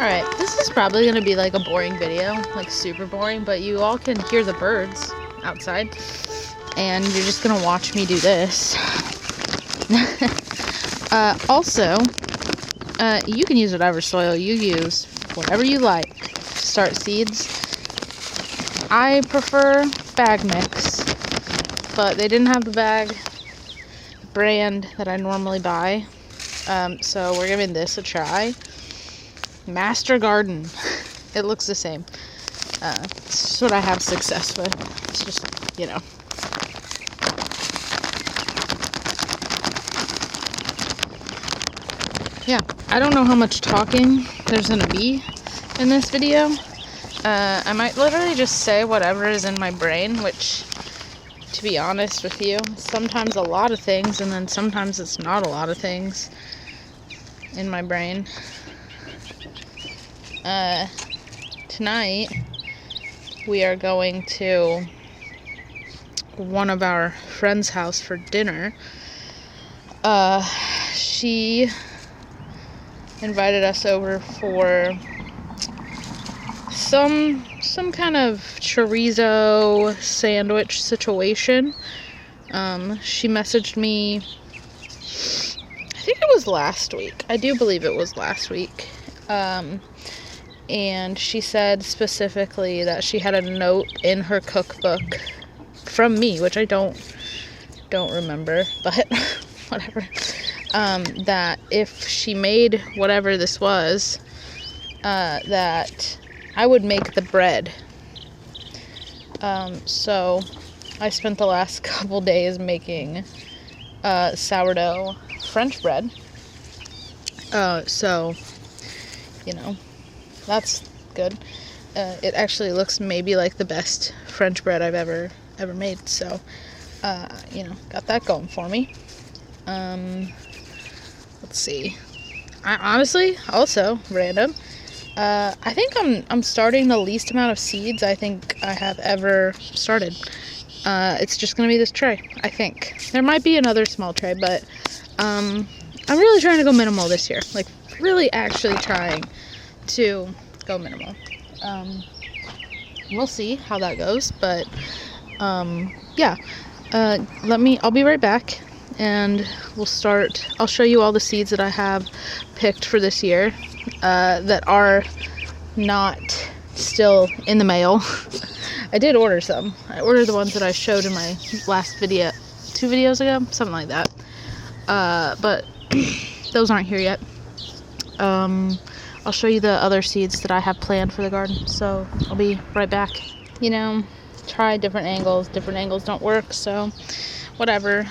Alright, this is probably going to be like a boring video, like super boring, but you all can hear the birds outside, and you're just going to watch me do this. Also, you can use whatever soil you use, whatever you like, to start seeds. I prefer bag mix, but they didn't have the bag brand that I normally buy, so we're giving this a try. Master Garden. It looks the same. It's just what I have success with. It's just, you know. Yeah, I don't know how much talking there's gonna be in this video. I might literally just say whatever is in my brain, which, to be honest with you, sometimes a lot of things, and then sometimes it's not a lot of things in my brain. Tonight we are going to one of our friends' house for dinner. She invited us over for some kind of chorizo sandwich situation. She messaged me, I think it was last week. I do believe it was last week. And she said specifically that she had a note in her cookbook from me, which I don't remember, but whatever. That if she made whatever this was, that I would make the bread. So I spent the last couple days making sourdough French bread. So, you know, that's good. It actually looks maybe like the best French bread I've ever made. So, you know, got that going for me. Let's see. I honestly, also random. I think I'm starting the least amount of seeds I think I have ever started. It's just gonna be this tray, I think. There might be another small tray, but I'm really trying to go minimal this year. Like, really actually trying to go minimal. We'll see how that goes, but yeah. I'll be right back, and I'll show you all the seeds that I have picked for this year, that are not still in the mail. I did order some. I ordered the ones that I showed in my last video, 2 videos ago, something like that. But those aren't here yet. I'll show you the other seeds that I have planned for the garden, so I'll be right back. You know, try different angles. Different angles don't work, so whatever.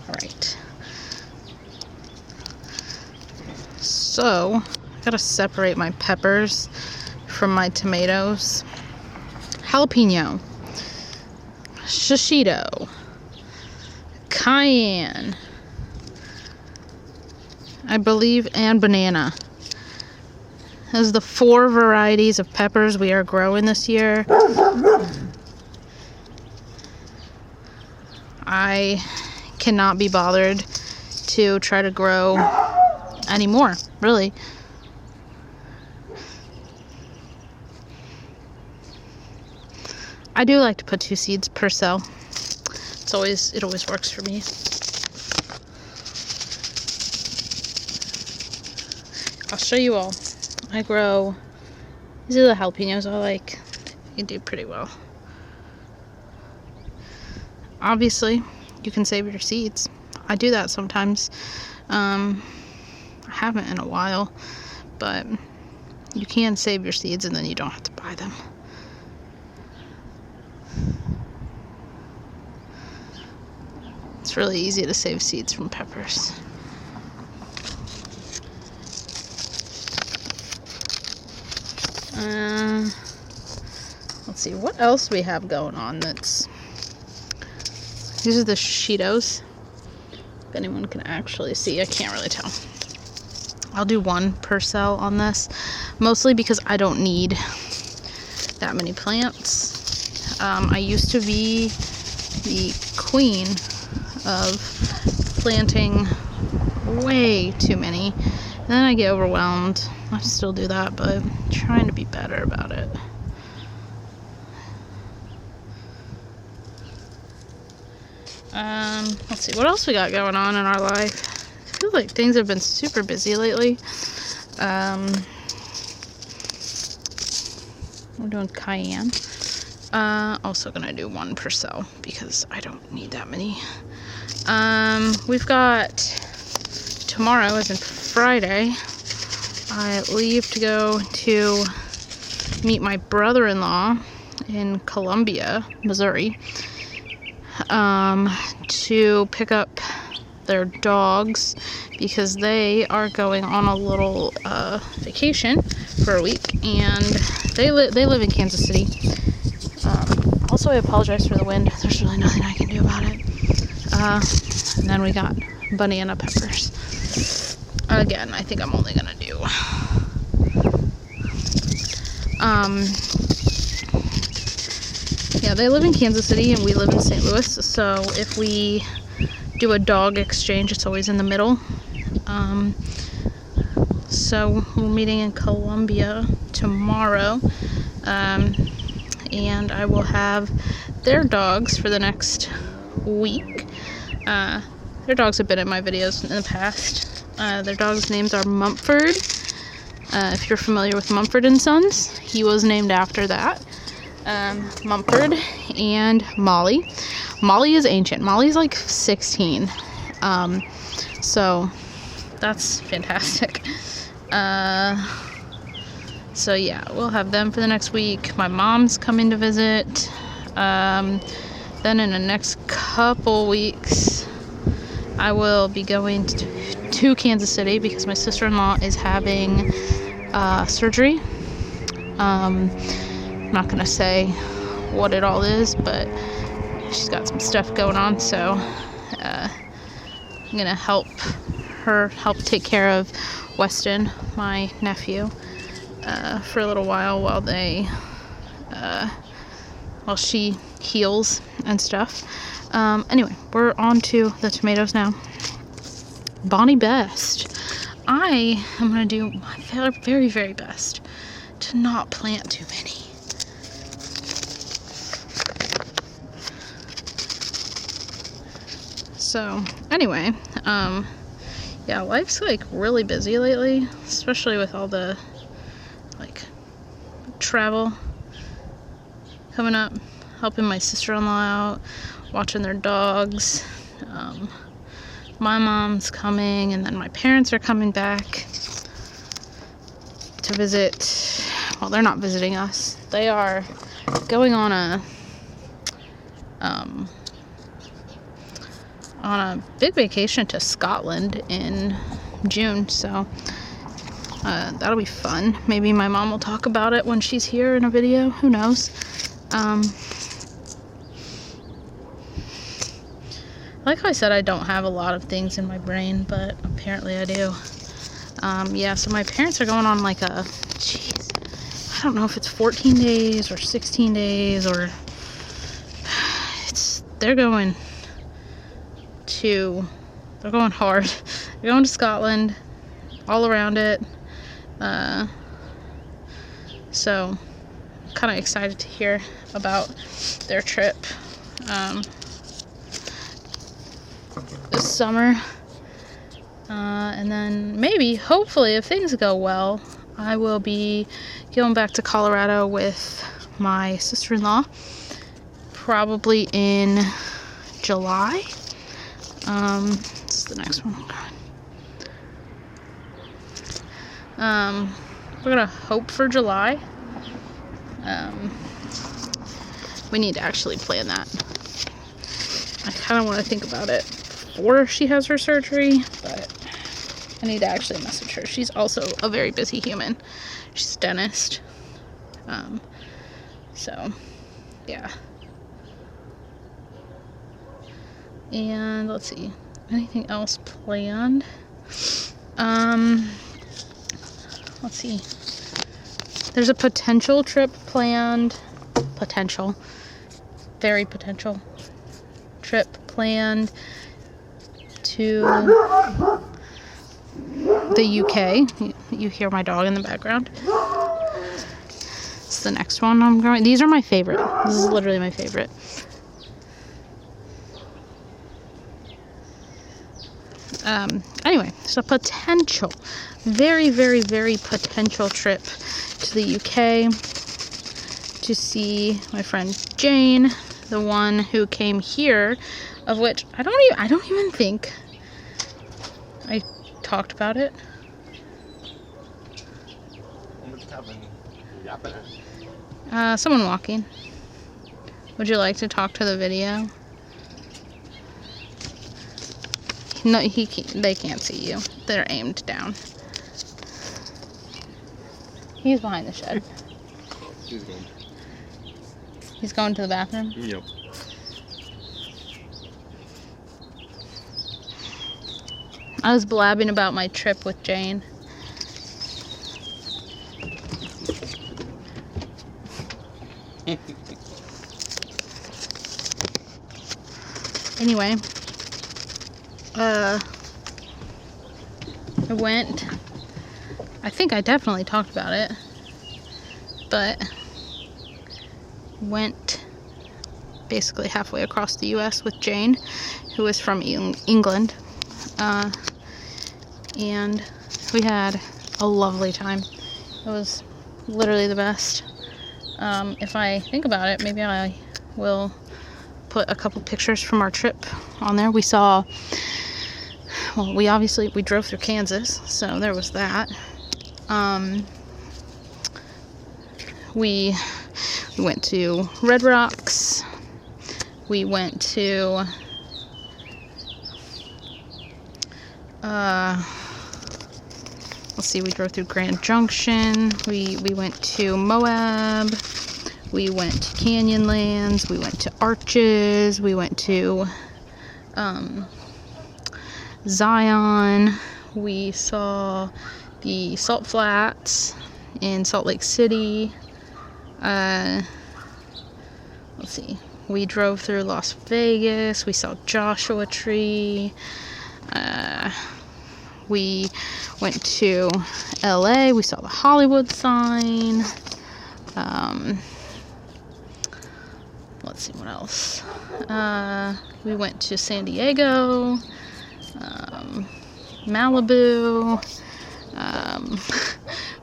Alright. So, I gotta separate my peppers from my tomatoes. Jalapeno. Shishito. Cayenne. I believe, and banana. Those are the 4 varieties of peppers we are growing this year. I cannot be bothered to try to grow any more, really. I do like to put 2 seeds per cell. It always works for me. I'll show you all. I grow, these are the jalapenos I like. They do pretty well. Obviously, you can save your seeds. I do that sometimes. I haven't in a while, but you can save your seeds and then you don't have to buy them. It's really easy to save seeds from peppers. Let's see what else we have going on. These are the Cheetos. If anyone can actually see, I can't really tell. I'll do 1 per cell on this, mostly because I don't need that many plants. I used to be the queen of planting way too many. And then I get overwhelmed. I still do that, but I'm trying to be better about it. Let's see, what else we got going on in our life? I feel like things have been super busy lately. We're doing cayenne. Also gonna do one per cell because I don't need that many. We've got tomorrow, as in Friday, I leave to go to meet my brother-in-law in Columbia, Missouri, to pick up their dogs because they are going on a little vacation for a week, and they live in Kansas City. Also, I apologize for the wind. There's really nothing I can do about it. And then we got banana peppers. Again, I think I'm only gonna do yeah, they live in Kansas City and we live in St. Louis, so if we do a dog exchange, it's always in the middle. So we're meeting in Columbia tomorrow, and I will have their dogs for the next week. Their dogs have been in my videos in the past. Their dogs' names are Mumford. If you're familiar with Mumford and Sons, he was named after that. Mumford and Molly. Molly is ancient. Molly's like 16. So that's fantastic. So yeah, we'll have them for the next week. My mom's coming to visit. Then in the next couple weeks, I will be going to Kansas City because my sister-in-law is having surgery. I'm not gonna say what it all is, but she's got some stuff going on, so I'm gonna help take care of Weston, my nephew, for a little while while she heals and stuff. Anyway, we're on to the tomatoes now. Bonnie Best. I am going to do my very, very best to not plant too many. So, anyway, yeah, life's like really busy lately, especially with all the like travel coming up, helping my sister-in-law out, watching their dogs. My mom's coming, and then my parents are coming back to visit. Well, they're not visiting us. They are going on a big vacation to Scotland in June, so that'll be fun. Maybe my mom will talk about it when she's here in a video. Who knows? Like I said, I don't have a lot of things in my brain, but apparently I do. Yeah, so my parents are going on like I don't know if it's 14 days or 16 days or they're going hard. They're going to Scotland, all around it. So kind of excited to hear about their trip this summer. And then maybe, hopefully, if things go well, I will be going back to Colorado with my sister-in-law, probably in July. This is the next one. We're gonna hope for July. We need to actually plan that. I kind of want to think about it before she has her surgery, but I need to actually message her. She's also a very busy human. She's a dentist. So, yeah. And let's see, anything else planned? Let's see. There's a potential trip planned. Very potential trip planned to the UK. you hear my dog in the background. It's the next one I'm growing. These are my favorite. This is literally my favorite. Anyway, so potential, very, very, very potential trip to the UK to see my friend Jane, the one who came here, of which I don't even think I talked about it. Someone walking. Would you like to talk to the video? No, they can't see you. They're aimed down. He's behind the shed. He's going to the bathroom? Yep. I was blabbing about my trip with Jane. Anyway, I think I definitely talked about it, but went basically halfway across the US with Jane, who is from England, and we had a lovely time. It was literally the best. If I think about it, maybe I will put a couple pictures from our trip on there. We saw, well, we drove through Kansas, so there was that. We went to Red Rocks. We went to let's see, we drove through Grand Junction. We went to Moab. We went to Canyonlands. We went to Arches. We went to Zion. We saw the Salt Flats in Salt Lake City. Let's see. We drove through Las Vegas. We saw Joshua Tree. We went to LA. We saw the Hollywood sign. Let's see what else. We went to San Diego, Malibu.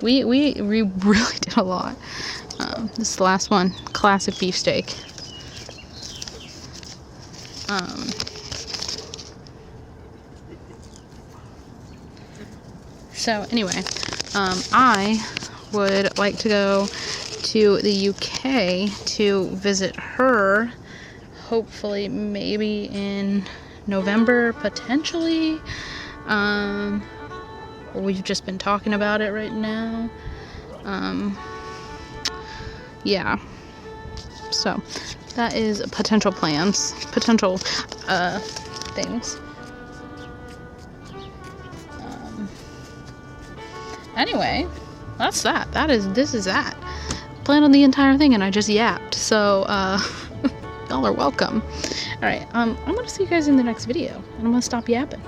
We really did a lot. This is the last one. Classic beefsteak. So anyway, I would like to go to the UK to visit her, hopefully maybe in November, potentially. We've just been talking about it right now. Yeah, so that is potential plans, potential things. Anyway, that's that. This is that. Planned on the entire thing and I just yapped. So, y'all are welcome. Alright, I'm gonna see you guys in the next video. And I'm gonna stop yapping.